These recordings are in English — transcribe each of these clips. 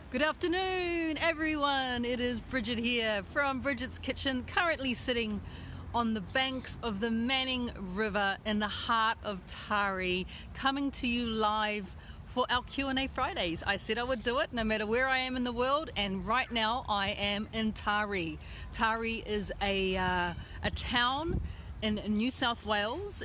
Good afternoon, everyone. It is Bridget here from Bridget's Kitchen, currently sitting on the banks of the Manning River in the heart of Tari, coming to you live for our Q&A Fridays. I said I would do it no matter where I am in the world, and right now I am in Tari. Tari is a town in New South Wales.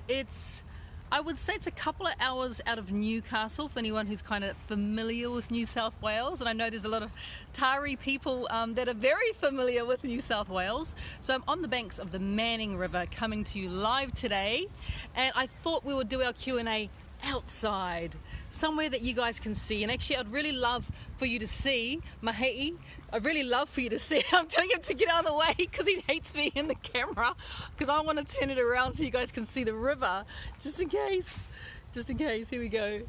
I would say it's a couple of hours out of Newcastle for anyone who's kind of familiar with New South Wales, and I know there's a lot of Tari people that are very familiar with New South Wales. So I'm on the banks of the Manning River coming to you live today, and I thought we would do our Q&A outside, somewhere that you guys can see. And actually I'd really love for you to see Mahei. I'd really love for you to see. I'm telling him to get out of the way because he hates me in the camera, because I want to turn it around so you guys can see the river, just in case. Here we go.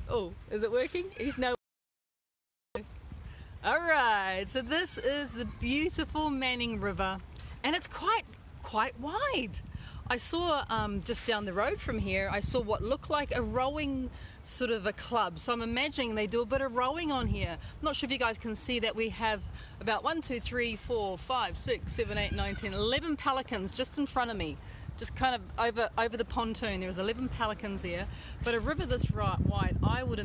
Oh, is it working? He's no. Alright, so this is the beautiful Manning River, and it's quite wide. I saw just down the road from here, I saw what looked like a rowing sort of a club. So I'm imagining they do a bit of rowing on here. I'm not sure if you guys can see that we have about 1, 2, 3, 4, 5, 6, 7, 8, 9, 10, 11 pelicans just in front of me. Just kind of over the pontoon. There's 11 pelicans there. But a river this wide, I would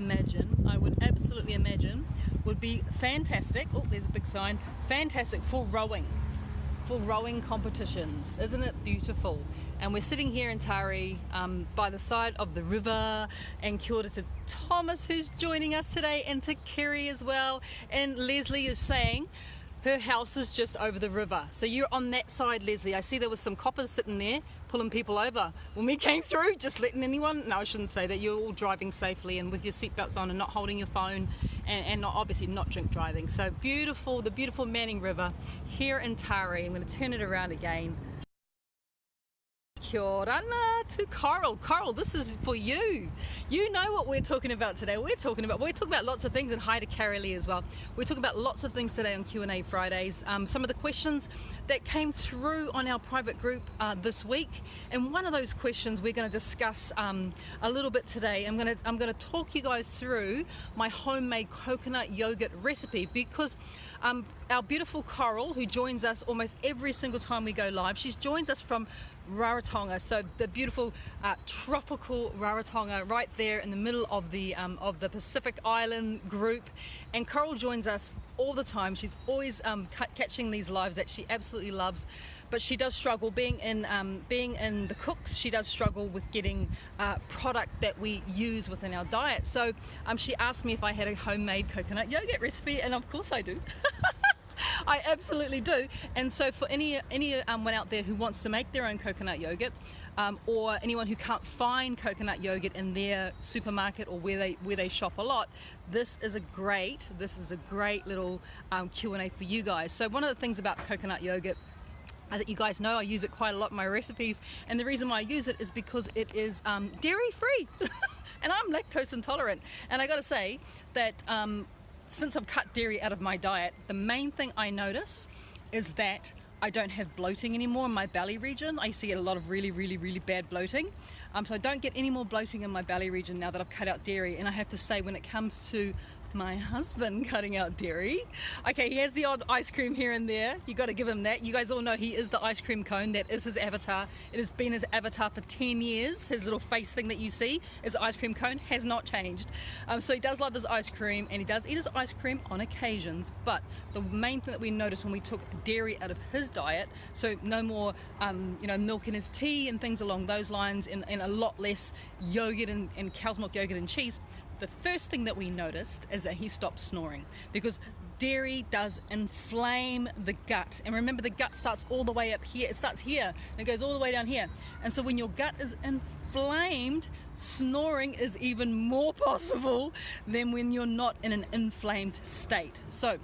absolutely imagine, would be fantastic. Oh, there's a big sign. Fantastic for rowing competitions. Isn't it beautiful? And we're sitting here in Tari by the side of the river, and kia ora to Thomas who's joining us today, and to Kerry as well. And Leslie is saying her house is just over the river. So you're on that side, Leslie. I see there was some coppers sitting there pulling people over when we came through, just letting anyone, no, I shouldn't say that, you're all driving safely and with your seatbelts on and not holding your phone, and obviously not drink driving. So beautiful, the beautiful Manning River here in Tari. I'm going to turn it around again. Kia ora to Coral. Coral, this is for you. You know what we're talking about today. We're talking about lots of things, and hi to Carrie Lee as well. We're talking about lots of things today on Q&A Fridays. Some of the questions that came through on our private group this week, and one of those questions we're going to discuss a little bit today. I'm going to talk you guys through my homemade coconut yogurt recipe, because our beautiful Coral, who joins us almost every single time we go live, she's joined us from Rarotonga, so the beautiful tropical Rarotonga, right there in the middle of the Pacific Island group. And Coral joins us all the time. She's always catching these lives that she absolutely loves, but she does struggle being in the cooks. She does struggle with getting product that we use within our diet. So she asked me if I had a homemade coconut yogurt recipe, and of course I do. I absolutely do. And so for anyone out there who wants to make their own coconut yogurt, or anyone who can't find coconut yogurt in their supermarket or where they shop a lot, this is a great little Q&A for you guys. So one of the things about coconut yogurt that you guys know, I use it quite a lot in my recipes, and the reason why I use it is because it is dairy free and I'm lactose intolerant. And I gotta say that since I've cut dairy out of my diet, the main thing I notice is that I don't have bloating anymore in my belly region. I used to get a lot of really bad bloating. So I don't get any more bloating in my belly region now that I've cut out dairy. And I have to say, when it comes to my husband cutting out dairy, okay, he has the odd ice cream here and there. You got to give him that. You guys all know he is the ice cream cone. That is his avatar. It has been his avatar for 10 years. His little face thing that you see is ice cream cone, has not changed. So he does love his ice cream, and he does eat his ice cream on occasions. But the main thing that we noticed when we took dairy out of his diet, so no more milk in his tea and things along those lines, and a lot less yogurt and cow's milk yogurt and cheese, the first thing that we noticed is that he stopped snoring, because dairy does inflame the gut. And remember, the gut starts all the way up here. It starts here and it goes all the way down here. And so when your gut is inflamed, snoring is even more possible than when you're not in an inflamed state. So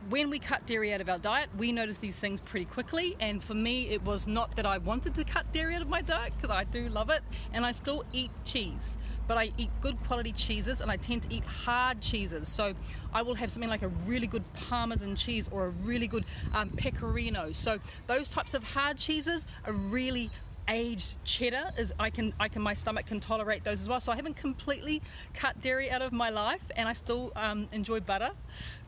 when we cut dairy out of our diet, we notice these things pretty quickly. And for me, it was not that I wanted to cut dairy out of my diet, because I do love it, and I still eat cheese. But I eat good quality cheeses, and I tend to eat hard cheeses. So I will have something like a really good Parmesan cheese or a really good pecorino. So those types of hard cheeses are really aged cheddar is my stomach can tolerate those as well. So I haven't completely cut dairy out of my life, and I still enjoy butter,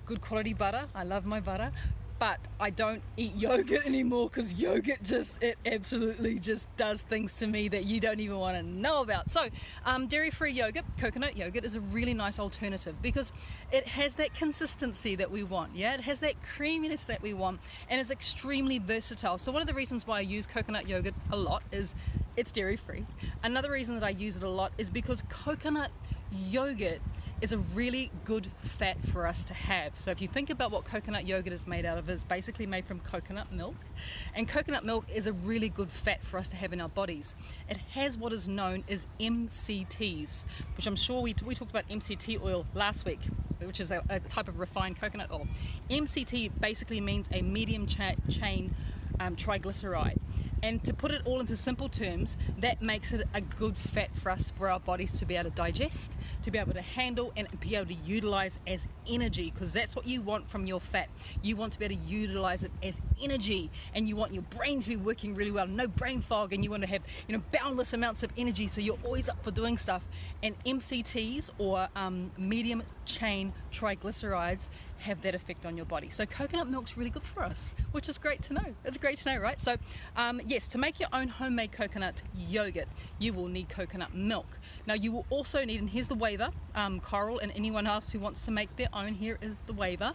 good quality butter. I love my butter. But I don't eat yogurt anymore, because yogurt it absolutely just does things to me that you don't even want to know about. So dairy-free yogurt, coconut yogurt, is a really nice alternative because it has that consistency that we want. Yeah, it has that creaminess that we want, and it's extremely versatile. So one of the reasons why I use coconut yogurt a lot is it's dairy-free. Another reason that I use it a lot is because coconut yogurt is a really good fat for us to have. So if you think about what coconut yogurt is made out of, it's basically made from coconut milk, and coconut milk is a really good fat for us to have in our bodies. It has what is known as MCTs, which I'm sure we talked about MCT oil last week, which is a type of refined coconut oil. MCT basically means a medium chain triglyceride. And to put it all into simple terms, that makes it a good fat for us, for our bodies to be able to digest, to be able to handle, and be able to utilize as energy, because that's what you want from your fat. You want to be able to utilize it as energy, and you want your brain to be working really well, no brain fog, and you want to have, boundless amounts of energy, so you're always up for doing stuff. And MCTs, or medium chain triglycerides, have that effect on your body. So coconut milk's really good for us, which is great to know. It's great to know, right? So yes, to make your own homemade coconut yogurt, you will need coconut milk. Now you will also need, and here's the waiver, Coral and anyone else who wants to make their own, here is the waiver.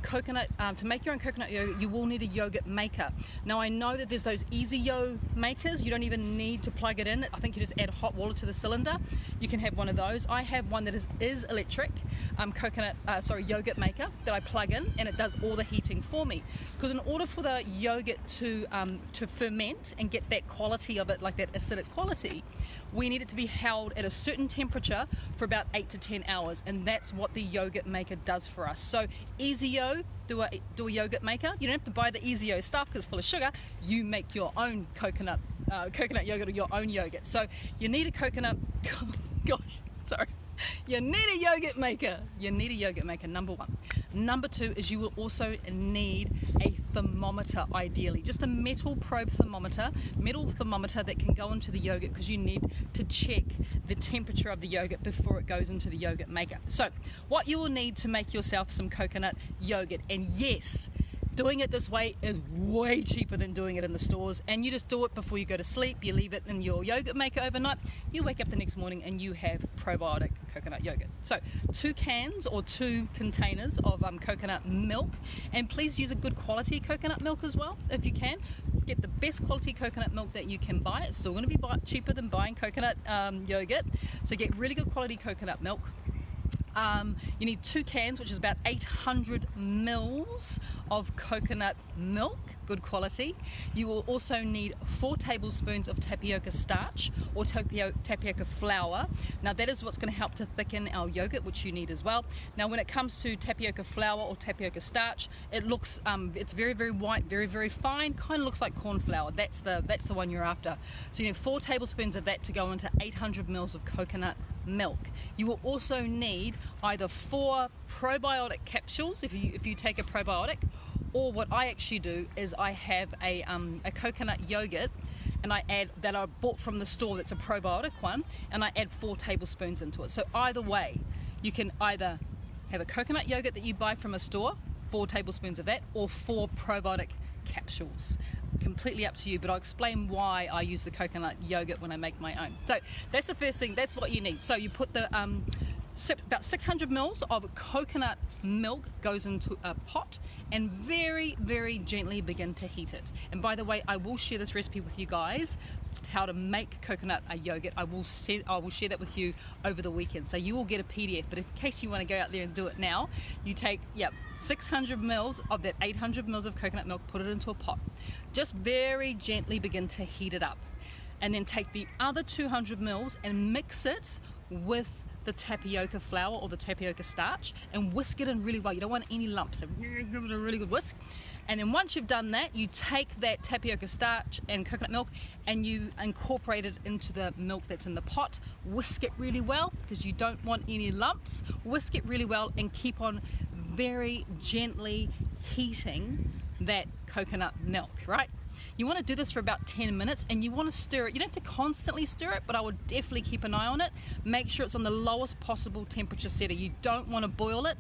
To make your own coconut yogurt, you will need a yogurt maker. Now I know that there's those Easy Yo makers. You don't even need to plug it in. I think you just add hot water to the cylinder. You can have one of those. I have one that is electric, yogurt maker that I plug in, and it does all the heating for me. Because in order for the yogurt to ferment and get that quality of it, like that acidic quality, we need it to be held at a certain temperature for about 8 to 10 hours, and that's what the yogurt maker does for us. So Easy Yo, do a yogurt maker. You don't have to buy the Easy Yo stuff because it's full of sugar. You make your own coconut yogurt, or your own yogurt. So you need a coconut, you need a yogurt maker. You need a yogurt maker, number one. Number two is you will also need a thermometer, ideally. Just a metal probe thermometer, that can go into the yogurt, because you need to check the temperature of the yogurt before it goes into the yogurt maker. So what you will need to make yourself some coconut yogurt, and yes, doing it this way is way cheaper than doing it in the stores, and you just do it before you go to sleep. You leave it in your yogurt maker overnight. You wake up the next morning and you have probiotic coconut yogurt. So 2 cans or 2 containers of coconut milk, and please use a good quality coconut milk as well if you can. Get the best quality coconut milk that you can buy. It's still going to be cheaper than buying coconut yogurt, so get really good quality coconut milk. You need 2 cans, which is about 800 mils of coconut milk, good quality. You will also need 4 tablespoons of tapioca starch or tapioca flour. Now that is what's going to help to thicken our yogurt, which you need as well. Now when it comes to tapioca flour or tapioca starch, it looks it's very, very white, very, very fine, kind of looks like corn flour. That's the one you're after. So you need 4 tablespoons of that to go into 800 mils of coconut milk. You will also need either 4 probiotic capsules if you take a probiotic, or what I actually do is I have a coconut yogurt, and I add that I bought from the store, that's a probiotic one, and I add 4 tablespoons into it. So either way, you can either have a coconut yogurt that you buy from a store, 4 tablespoons of that, or 4 probiotic capsules. Completely up to you, but I'll explain why I use the coconut yogurt when I make my own. So that's the first thing, that's what you need. So you put the about 600 mils of coconut milk goes into a pot, and very, very gently begin to heat it. And by the way, I will share this recipe with you guys, how to make coconut yogurt. I will share that with you over the weekend, so you will get a PDF. But in case you want to go out there and do it now, you take 600 mils of that 800 mils of coconut milk, put it into a pot, just very gently begin to heat it up, and then take the other 200 mils and mix it with the tapioca flour or the tapioca starch, and whisk it in really well. You don't want any lumps, so give it a really good whisk. And then once you've done that, you take that tapioca starch and coconut milk and you incorporate it into the milk that's in the pot. Whisk it really well, because you don't want any lumps. Whisk it really well and keep on very gently heating that coconut milk, right? You want to do this for about 10 minutes, and you want to stir it. You don't have to constantly stir it, but I would definitely keep an eye on it. Make sure it's on the lowest possible temperature setting. You don't want to boil it.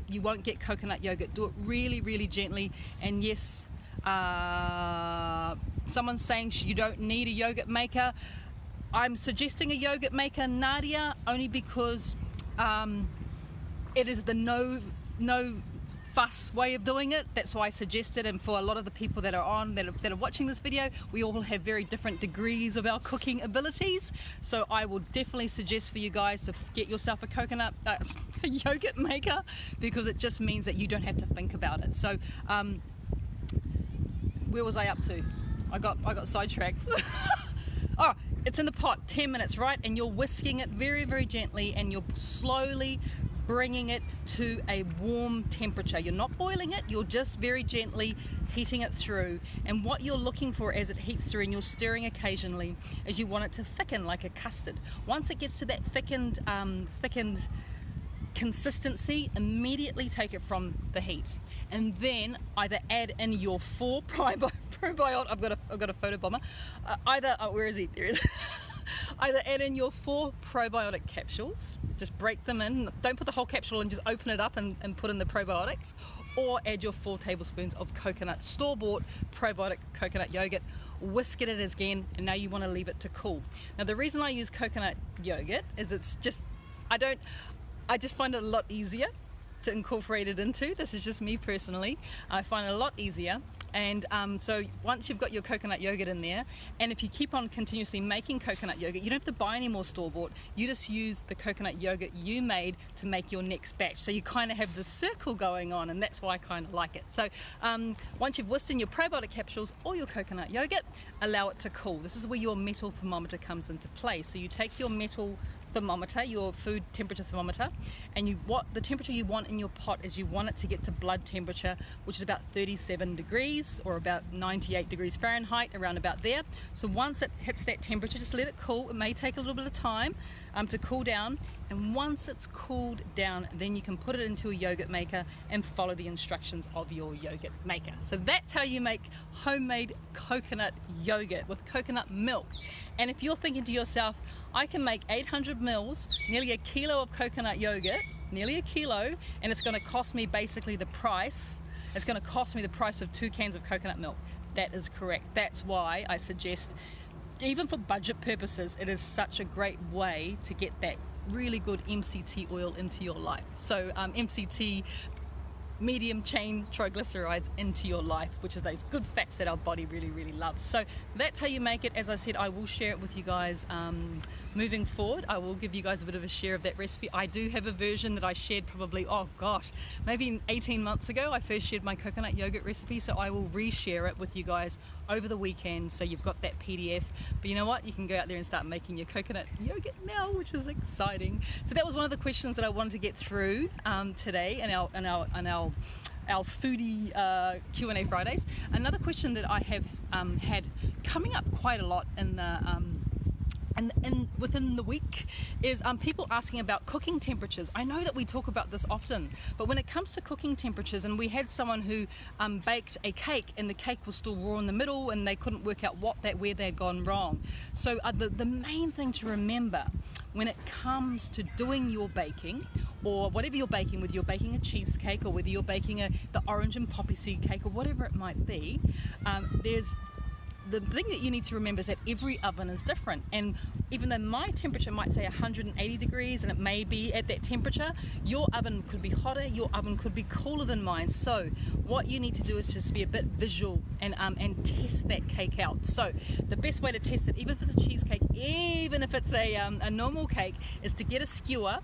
You won't get coconut yogurt. Do it really, really gently. And yes, someone's saying you don't need a yogurt maker. I'm suggesting a yogurt maker, Nadia, only because it is the no fuss way of doing it. That's why I suggest it. And for a lot of the people that are watching this video, we all have very different degrees of our cooking abilities. So I will definitely suggest for you guys to get yourself a yogurt maker, because it just means that you don't have to think about it. So where was I up to? I got sidetracked. Oh, it's in the pot, 10 minutes, right? And you're whisking it very, very gently, and you're slowly bringing it to a warm temperature. You're not boiling it, you're just very gently heating it through. And what you're looking for as it heats through and you're stirring occasionally is you want it to thicken like a custard. Once it gets to that thickened consistency, immediately take it from the heat, and then either add in your 4 probiotic. I've got a photo bomber. Where is he? There he is. Either add in your 4 probiotic capsules, just break them in, don't put the whole capsule in, just open it up and put in the probiotics, or add your 4 tablespoons of store-bought probiotic coconut yogurt, whisk it in again, and now you want to leave it to cool. Now the reason I use coconut yogurt is I just find it a lot easier to incorporate it into. This is just me personally. I find it a lot easier. And so once you've got your coconut yogurt in there, and if you keep on continuously making coconut yogurt, you don't have to buy any more store-bought. You just use the coconut yogurt you made to make your next batch. So you kind of have this circle going on, and that's why I kind of like it. So once you've whisked in your probiotic capsules or your coconut yogurt, allow it to cool. This is where your metal thermometer comes into play. So you take your metal thermometer, your food temperature thermometer, and what the temperature you want in your pot is you want it to get to blood temperature, which is about 37 degrees or about 98 degrees Fahrenheit, around about there. So once it hits that temperature, just let it cool. It may take a little bit of time to cool down, and once it's cooled down, then you can put it into a yogurt maker and follow the instructions of your yogurt maker. So that's how you make homemade coconut yogurt with coconut milk. And if you're thinking to yourself, I can make 800 mils, nearly a kilo of coconut yogurt, nearly a kilo, and it's going to cost me basically the price. It's going to cost me the price of 2 cans of coconut milk. That is correct. That's why I suggest, even for budget purposes, it is such a great way to get that really good MCT oil into your life. So MCT, medium chain triglycerides, into your life, which is those good fats that our body really, really loves. So that's how you make it. As I said, I will share it with you guys moving forward. I will give you guys a bit of a share of that recipe. I do have a version that I shared probably, oh gosh, maybe 18 months ago. I first shared my coconut yogurt recipe, so I will reshare it with you guys over the weekend, so you've got that PDF. But you know what, you can go out there and start making your coconut yogurt now, which is exciting. So that was one of the questions that I wanted to get through today in our foodie Q&A Fridays. Another question that I have had coming up quite a lot in the and within the week is people asking about cooking temperatures. I know that we talk about this often, but when it comes to cooking temperatures, and we had someone who baked a cake and the cake was still raw in the middle and they couldn't work out where they'd gone wrong. So the main thing to remember when it comes to doing your baking, or whatever you're baking, whether you're baking a cheesecake or whether you're baking the orange and poppy seed cake or whatever it might be, the thing that you need to remember is that every oven is different, and even though my temperature might say 180 degrees and it may be at that temperature, your oven could be hotter, your oven could be cooler than mine. So what you need to do is just be a bit visual and test that cake out. So the best way to test it, even if it's a cheesecake, even if it's a normal cake, is to get a skewer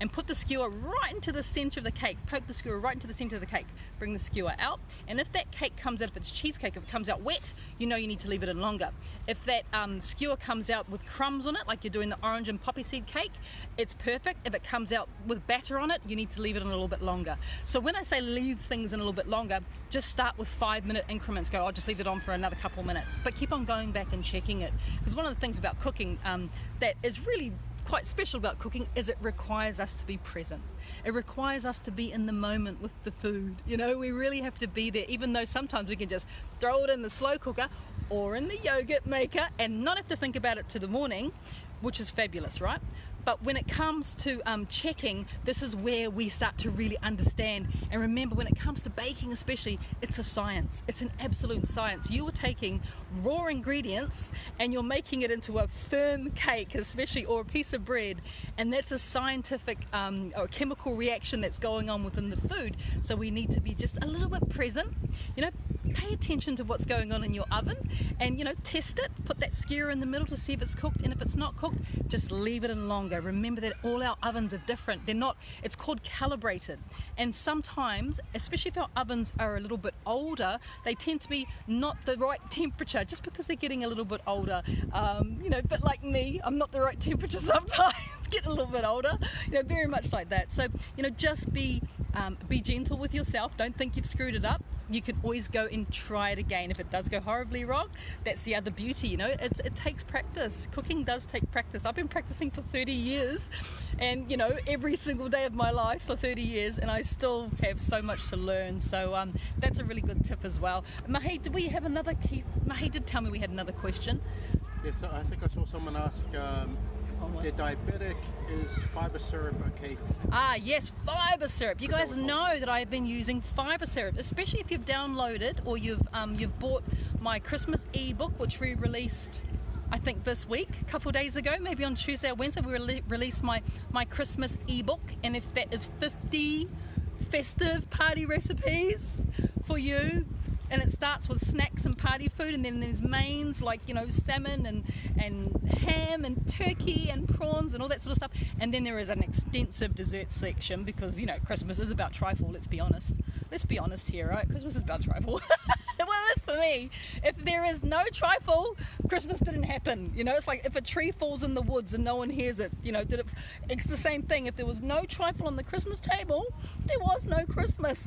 and put the skewer right into the center of the cake. Poke the skewer right into the center of the cake. Bring the skewer out, and if that cake comes out, if it's cheesecake, if it comes out wet, you know you need to leave it in longer. If that skewer comes out with crumbs on it, like you're doing the orange and poppy seed cake, it's perfect. If it comes out with batter on it, you need to leave it in a little bit longer. So when I say leave things in a little bit longer, just start with 5-minute increments. Go, I'll just leave it on for another couple minutes, but keep on going back and checking it, because one of the things about cooking that is really quite special about cooking is it requires us to be present. It requires us to be in the moment with the food. You know, we really have to be there, even though sometimes we can just throw it in the slow cooker or in the yogurt maker and not have to think about it to the morning, which is fabulous, right? But when it comes to checking, this is where we start to really understand. And remember, when it comes to baking especially, it's a science. It's an absolute science. You are taking raw ingredients and you're making it into a firm cake, especially, or a piece of bread. And that's a scientific or chemical reaction that's going on within the food. So we need to be just a little bit present. You know, pay attention to what's going on in your oven and, you know, test it. Put that skewer in the middle to see if it's cooked. And if it's not cooked, just leave it in longer. Remember that all our ovens are different. They're not, it's called calibrated. And sometimes, especially if our ovens are a little bit older, they tend to be not the right temperature just because they're getting a little bit older. You know, but like me, I'm not the right temperature sometimes, get a little bit older, you know, very much like that. So, you know, just be gentle with yourself. Don't think you've screwed it up. You can always go and try it again. If it does go horribly wrong, that's the other beauty, you know. It takes practice. Cooking does take practice. I've been practicing for 30 years and, you know, every single day of my life for 30 years, and I still have so much to learn. So that's a really good tip as well. Mahi, did we have another? Mahi did tell me we had another question. Yes, I think I saw someone ask, they're diabetic, is fibre syrup okay for them? Yes, fibre syrup. You guys know that I've been using fibre syrup, especially if you've downloaded or you've bought my Christmas ebook, which we released, I think this week, a couple of days ago, maybe on Tuesday or Wednesday. We released my Christmas ebook, and if that is 50 festive party recipes for you. And it starts with snacks and party food, and then there's mains like, you know, salmon and ham and turkey and prawns and all that sort of stuff. And then there is an extensive dessert section because, you know, Christmas is about trifle, let's be honest. Let's be honest here, right? Christmas is about trifle. Well, it is for me. If there is no trifle, Christmas didn't happen. You know, it's like if a tree falls in the woods and no one hears it, you know, it's the same thing. If there was no trifle on the Christmas table, there was no Christmas.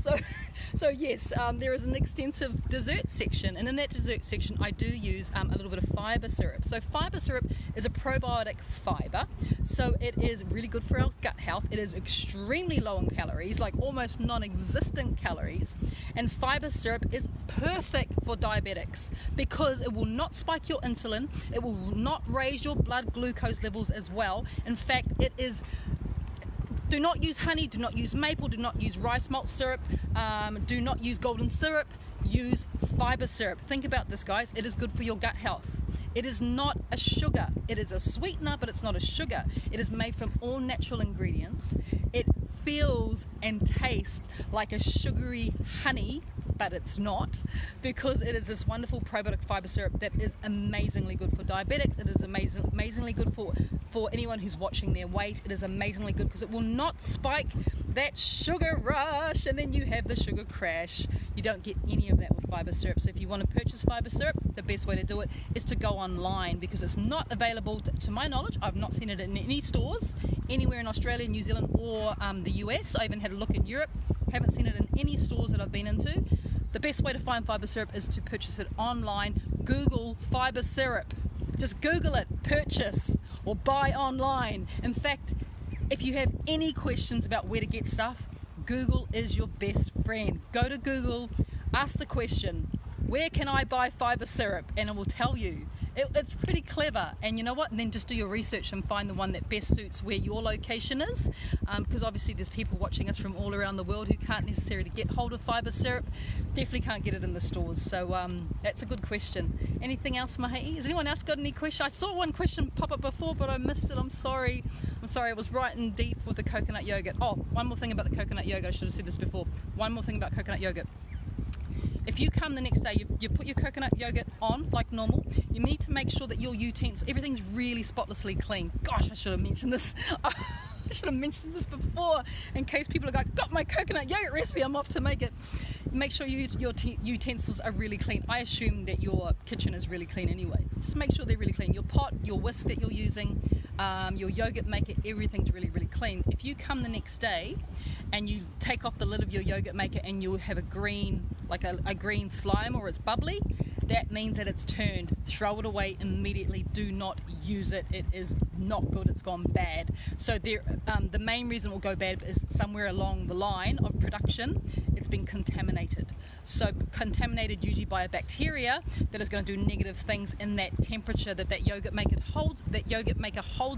So yes, there is an extensive dessert section, and in that dessert section I do use a little bit of fibre syrup. So fibre syrup is a probiotic fibre, so it is really good for our gut health. It is extremely low in calories, like almost non-existent calories, and fibre syrup is perfect for diabetics because it will not spike your insulin, it will not raise your blood glucose levels as well. In fact, it is, do not use honey, do not use maple, do not use rice malt syrup, do not use golden syrup, use fibre syrup. Think about this, guys. It is good for your gut health. It is not a sugar. It is a sweetener, but it's not a sugar. It is made from all natural ingredients. It feels and tastes like a sugary honey, but it's not, because it is this wonderful probiotic fibre syrup that is amazingly good for diabetics. It is amazingly good for anyone who's watching their weight. It is amazingly good because it will not spike that sugar rush and then you have the sugar crash. You don't get any of that with fibre syrup. So if you want to purchase fibre syrup, the best way to do it is to go online, because it's not available to my knowledge. I've not seen it in any stores anywhere in Australia, New Zealand or the US. I even had a look in Europe, haven't seen it in any stores that I've been into. The best way to find fibre syrup is to purchase it online. Google fibre syrup. Just Google it, purchase, or buy online. In fact, if you have any questions about where to get stuff, Google is your best friend. Go to Google, ask the question, where can I buy fibre syrup? And it will tell you. It's pretty clever, and you know what, and then just do your research and find the one that best suits where your location is, because obviously there's people watching us from all around the world who can't necessarily get hold of fibre syrup, definitely can't get it in the stores. So that's a good question. Anything else, Mahi? Has anyone else got any questions? I saw one question pop up before, but I missed it. I'm sorry, it was right in deep with the coconut yogurt. Oh, one more thing about the coconut yogurt, I should have said this before. One more thing about coconut yogurt. If you come the next day, you put your coconut yogurt on like normal. You need to make sure that your utensils, everything's really spotlessly clean. Gosh, I should have mentioned this. I should have mentioned this before, in case people are like, got my coconut yogurt recipe, I'm off to make it. Make sure your utensils are really clean. I assume that your kitchen is really clean anyway. Just make sure they're really clean. Your pot, your whisk that you're using, your yogurt maker, everything's really, really clean. If you come the next day and you take off the lid of your yogurt maker and you have a green, like a green slime, or it's bubbly, that means that it's turned. Throw it away immediately. Do not use it. It is not good, it's gone bad. So the main reason it will go bad is somewhere along the line of production it's been contaminated. So contaminated usually by a bacteria that is going to do negative things in that temperature that yogurt maker holds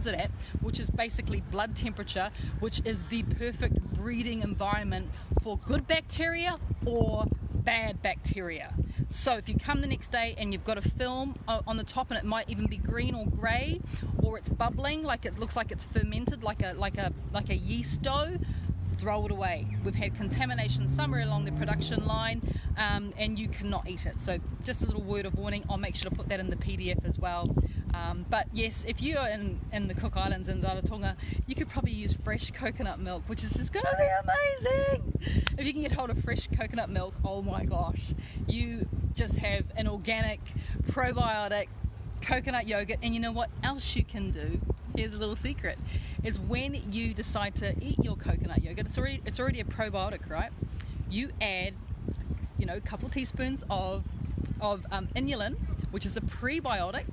it at, which is basically blood temperature, which is the perfect breeding environment for good bacteria or bad bacteria. So if you come the next day and you've got a film on the top and it might even be green or grey, or it's bubbling, like it looks like it's fermented like a yeast dough, throw it away. We've had contamination somewhere along the production line, and you cannot eat it. So just a little word of warning. I'll make sure to put that in the PDF as well. But yes, if you are in the Cook Islands in Rarotonga, you could probably use fresh coconut milk, which is just going to be amazing. If you can get hold of fresh coconut milk, oh my gosh, you just have an organic probiotic coconut yogurt. And you know what else you can do? Here's a little secret, is when you decide to eat your coconut yogurt, it's already a probiotic, right? You add, a couple teaspoons of inulin, which is a prebiotic.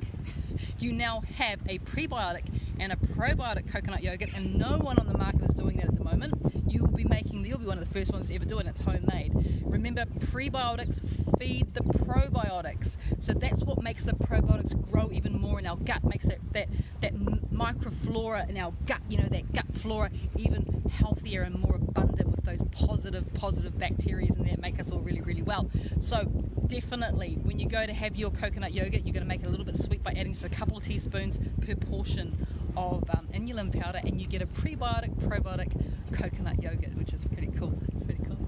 You now have a prebiotic and a probiotic coconut yogurt, and no one on the market is doing that at the moment. You'll be one of the first ones to ever do it, and it's homemade. Remember, prebiotics feed the probiotics, so that's what makes the probiotics grow even more in our gut, makes that microflora in our gut, that gut flora, even healthier and more abundant with those positive bacteria in there that make us all really, really well. So definitely, when you go to have your coconut yogurt, you're going to make it a little bit sweet by adding just a couple of teaspoons per portion of inulin powder, and you get a probiotic coconut yogurt, which is pretty cool. It's pretty cool.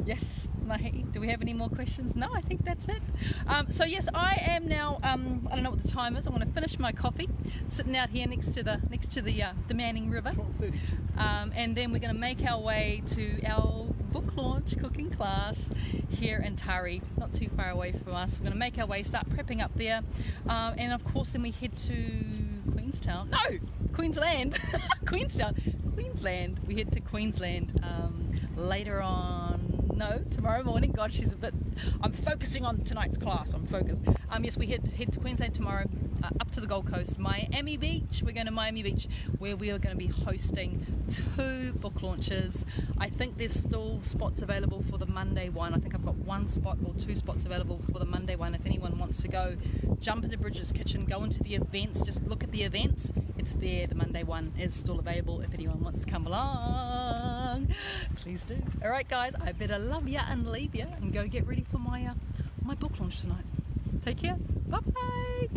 Yes, Mahi, do we have any more questions? No, I think that's it. So yes, I am now, I don't know what the time is. I want to finish my coffee, sitting out here next to the Manning River. 12:32. And then we're going to make our way to our book launch cooking class here in Tari, not too far away from us. We're going to make our way, start prepping up there, and of course then we head to Queensland. Queensland. We head to Queensland later on. No, tomorrow morning. God, I'm focusing on tonight's class. I'm focused. Yes, we head to Queensland tomorrow, up to the Gold Coast, Miami Beach. We're going to Miami Beach, where we are going to be hosting 2 book launches. I think there's still spots available for the Monday one. I think I've got 1 spot or 2 spots available for the Monday one. If anyone wants to go, jump into Bridget's Kitchen, go into the events, just look at the events. It's there. The Monday one is still available. If anyone wants to come along, please do. All right, guys, I better love ya and leave ya and go get ready for my book launch tonight. Take care. Bye bye.